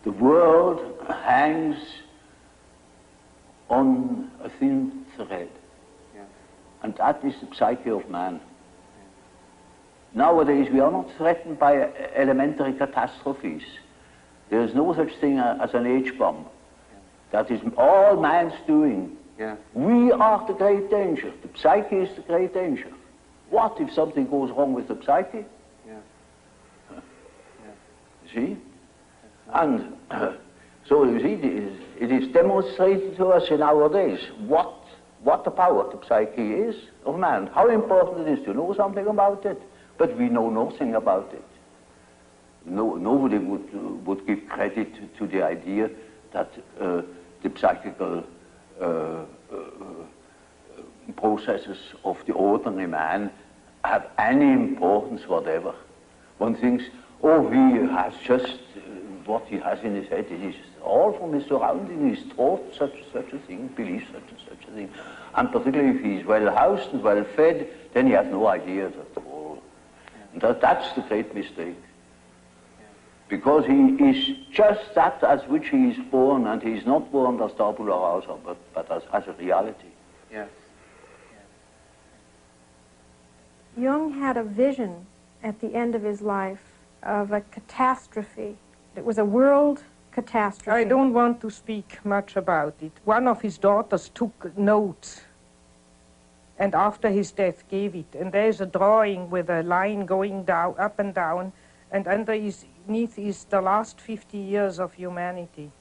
The world hangs on a thin thread, and that is the psyche of man. Nowadays we are not threatened by elementary catastrophes. There is no such thing as an H-bomb. That is all man's doing. We are the great danger. The psyche is the great danger. What if something goes wrong with the psyche? See? And so you see, it is demonstrated to us in our days what the power of the psyche is of man, how important it is to know something about it, but we know nothing about it. Nobody would give credit to the idea that the psychical processes of the ordinary man have any importance whatever. One thinks, oh, he has just what he has in his head. It is all from his surroundings. He's taught such a thing, believes such a thing. And particularly if he's well housed and well fed, then he has no ideas at all. And that's the great mistake. Because he is just that as which he is born, and he is not born as tabula rasa, but as a reality. Yes. Jung had a vision at the end of his life of a catastrophe. It was a world catastrophe. I don't want to speak much about it. One of his daughters took notes and after his death gave it. And there's a drawing with a line going down, up and down, and underneath is the last 50 years of humanity.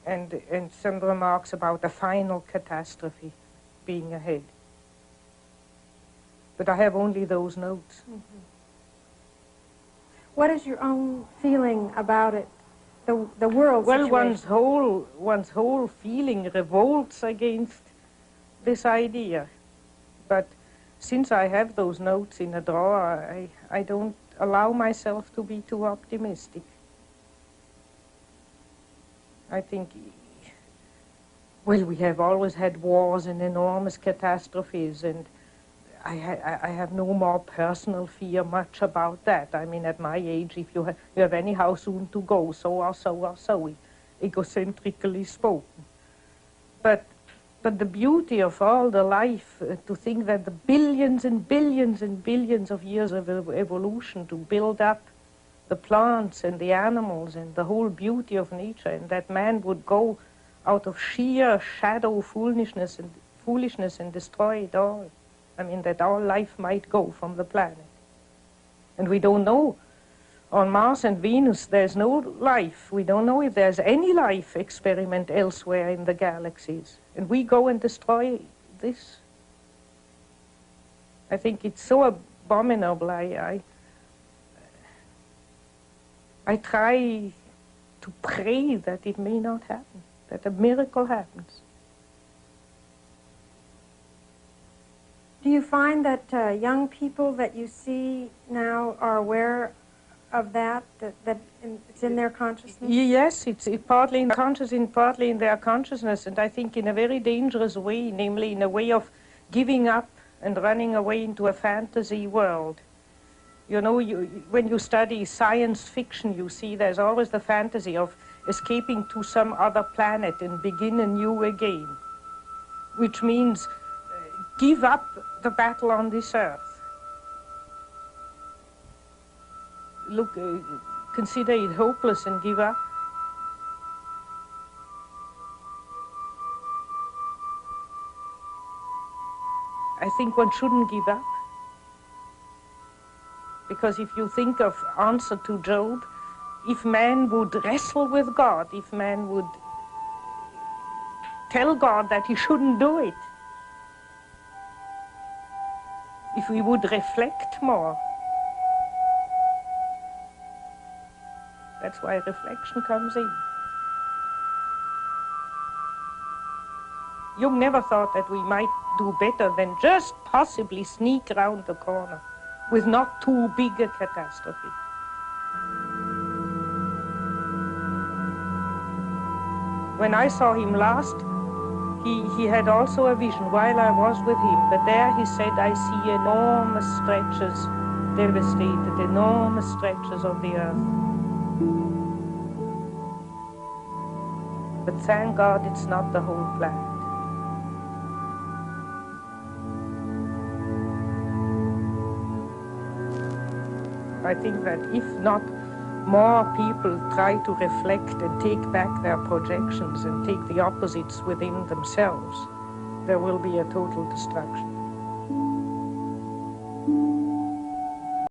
And some remarks about a final catastrophe being ahead. But I have only those notes. Mm-hmm. What is your own feeling about it, the world situation? Well, one's whole feeling revolts against this idea. But since I have those notes in a drawer, I don't allow myself to be too optimistic. I think, well, we have always had wars and enormous catastrophes, and I have no more personal fear much about that. I mean, at my age, if you have anyhow soon to go, so or so, egocentrically spoken. But the beauty of all the life, to think that the billions and billions and billions of years of evolution to build up the plants and the animals and the whole beauty of nature, and that man would go out of sheer shadow foolishness and destroy it all. I mean, that all life might go from the planet. And we don't know. On Mars and Venus, there's no life. We don't know if there's any life experiment elsewhere in the galaxies. And we go and destroy this. I think it's so abominable. I try to pray that it may not happen, that a miracle happens. Do you find that young people that you see now are aware of that it's in their consciousness? Yes, it's partly in partly in their consciousness, and I think in a very dangerous way, namely in a way of giving up and running away into a fantasy world. You know, when you study science fiction, you see there's always the fantasy of escaping to some other planet and begin anew again, which means give up the battle on this earth. Look, consider it hopeless and give up. I think one shouldn't give up. Because if you think of answer to Job, if man would wrestle with God, if man would tell God that he shouldn't do it, if we would reflect more. That's why reflection comes in. Jung never thought that we might do better than just possibly sneak around the corner with not too big a catastrophe. When I saw him last, he had also a vision while I was with him, but there he said, I see enormous stretches devastated, enormous stretches of the earth. But thank God it's not the whole planet. I think that if not more people try to reflect and take back their projections and take the opposites within themselves, there will be a total destruction.